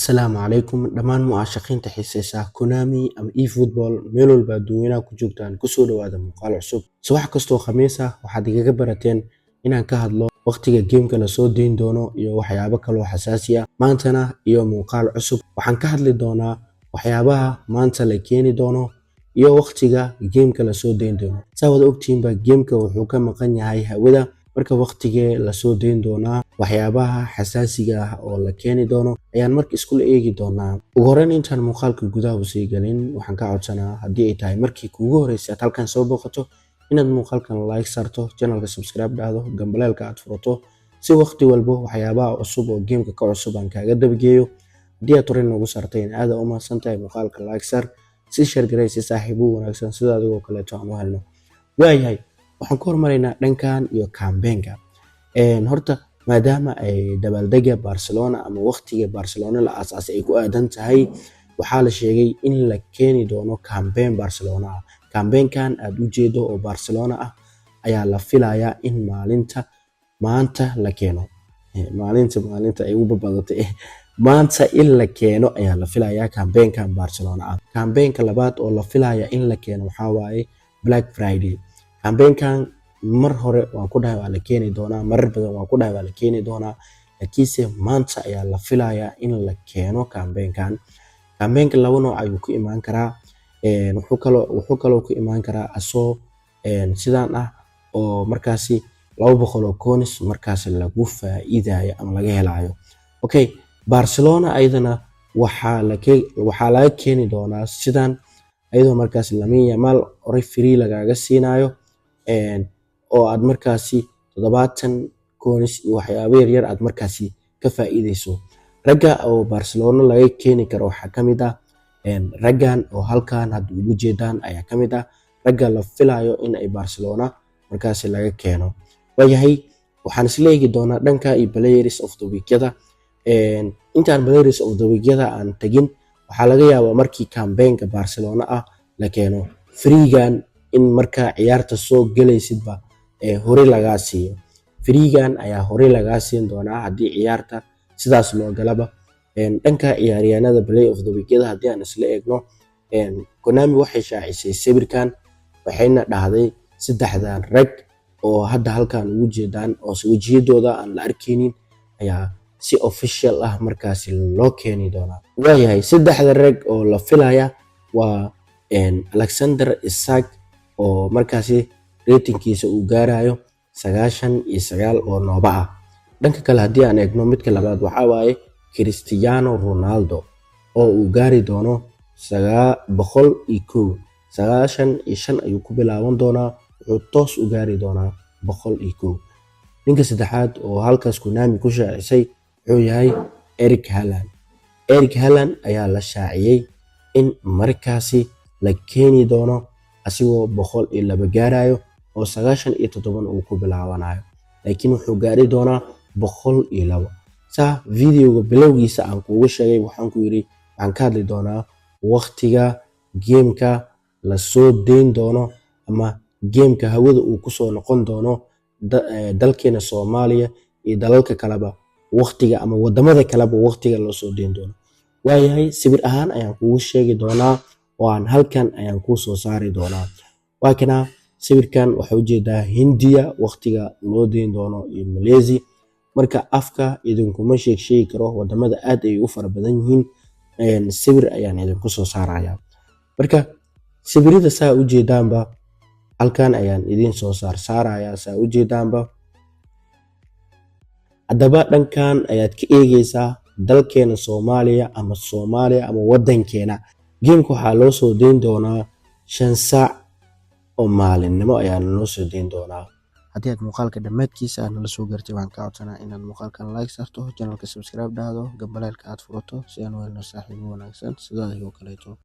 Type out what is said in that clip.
Asalaamu calaykum dhammaan mu'aashaqiinta xiisaysa Konami ama eFootball meel walba adduunyada ku joogtaan kusoo dhawaada muuqaal cusub. Subax kastoo Khamiis ah waxaad igaga barateen inaan ka hadlo waqtiga gameka la soo deyn doono iyo waxyaabo kale oo xasaasi ah. Maantana iyo muuqaal cusub waxaan ka hadli doonaa waxyaabaha maanta la keeni doono iyo waqtiga gameka la soo deyn doono. Saa wada ogtiinba gameka wuxuu ka maqan yahay hawada marka waqtigee la soo deyn doonaa waxyaabaha xasaasiga ah oo la keeni doono ayaan marka isku eegi doonaa. Ugu horreyn intaan muuqaalka gudaha u sii galin waxaan ka codsanaa haddii ay tahay markii kuugu horeysay aad halkan soo booqato inaad muuqaalkan like sarto, channelka subscribe dhahdo, gambaleelka aad furato si waqti walba waxyaabaha cusub oo gameka ka cusub aan kaaga dabageeyo. Haddii aad horey noogu sartay in aad u mahadsantahay muuqaalka like sar si share garay si saaxiibo wanaagsan sida adigoo kaleeto aan u helno. Waayahay waxaan ku hormaraynaa dhankan iyo campaign-ka. Horta maadaama ay dabaaldega Barcelona ama waqtiga Barcelona la aasaasay ay ku aadan tahay waxaa la sheegay in la keeni doono campaign Barcelona ah. Campaign-kan aad u jeedo oo Barcelona ah ayaa la filayaa in maanta la keeno. Maalinta ay u badatay maanta in la keeno ayaa la filayaa campaign-kan Barcelona ah. Campaign-ka labaad oo la filayaa in la keeno waxaa waaye Black Friday. Campaign-kan mar hore waan ku dhahay waa la keeni doonaa, marar badan waan ku dhahay waa la keeni doonaa, laakiinse maanta ayaa la filayaa in la keeno campaign-kan. Campaign-ka laba nooc ayuu ku imaan karaa. Wuxuu kaloo ku imaan karaa asoo sidaan ah oo markaasi 200 oo coins markaasi lagu faa'iidayo ama laga helayo. Okay, Barcelona ayadana waxaa laga keeni doonaa sidaan ayadoo markaasi Lamine Yamal hore free lagaaga siinayo oo aad markaasi 70 coins iyo waxyaabo yar aad markaasi ka faa'iideyso. Ragga oo Barcelona laga keeni karo waxaa kamid ah raggan oo halkan had ugu jeedaan ayaa kamid ah ragga la filayo in ay Barcelona markaasi laga keeno. Waayahay waxaan isla eegi doonaa dhanka iyo players of the week-yada. Intaan players of the week-yada aan tagin waxaa laga yaabaa markii campaign-ka Barcelona ah la keeno free-gan in marka ciyaarta soo galaysidba hore lagaa siiyo. Free-gan ayaa hore lagaa siin doonaa haddii ciyaarta sidaas loo galaba. Dhanka ciyaaryahanada play of the week-yada haddii aan isla eegno Konami waxay shaacisay sawirkan waxayna dhahday saddexdan rag oo hadda halkan ugu jeedaan oo wajiyadooda aan la arkaynin ayaa si official ah markaasi loo keeni doonaa. Waayahay saddexda rag oo la filaya waa Alexander Isak oo markaasi ratingkiisa uu gaarayo 99 oo nooba ah. Dhanka kale haddii aan eegno midka labaad waxaa waaye Cristiano Ronaldo oo uu gaari doono 101. 95 ayuu ku bilaaban doonaa wuxuu toos u gaari doonaa 101. Ninka saddexaad oo halkaas Konami ku shaacisay wuxuu yahay Erling Haaland. Erling Haaland ayaa la shaaciyay in markaasi la keeni doono asigoo 102 gaarayo oo 97 uu ku bilaabanayo laakiin wuxuu gaari doonaa 102. Saa videoga bilowgiisa aan kuugu sheegay waxaan ku yiri waxaan ka hadli doonaa waqtiga gameka la soo deyn doono ama gameka hawada uu ku soo noqon doono dalkeena Soomaaliya iyo dalalka kaleba waqtiga ama wadamada kaleba waqtiga la soo deyn doono. Waayahay sawir ahaan ayaan kuugu sheegi doonaa oo aan halkan ayaan ku soo saari doonaa. Waa kana sawirkan waxa ujeedaa Hindiya waqtiga loo deyn doono iyo Malaysia marka afka idinkuma sheegi karo wadamada aad ay u fara badan yihiin sawir ayaan idinku soo saarayaa. Marka sawirada saa u jeedaanba halkan ayaan idin soo saarayaa saa u jeedaanba. Haddaba dhankan ayaad ka eegaysaa dalkeena Soomaaliya ama wadankeena. Gameka waxaa loo soo deyn doonaa 5 saac oo maalinimo ayaa loo soo deyn doonaa. Haddii aad muuqaalka dhammaadkiisa aad nala soo gaartay waxaan ka codsanaa inaad muuqaalkan like sarto, channelka subscribe dhahdo, gambaleelka aad furato si aan u helno saaxiibo wanaagsan sida adigoo kaleeto.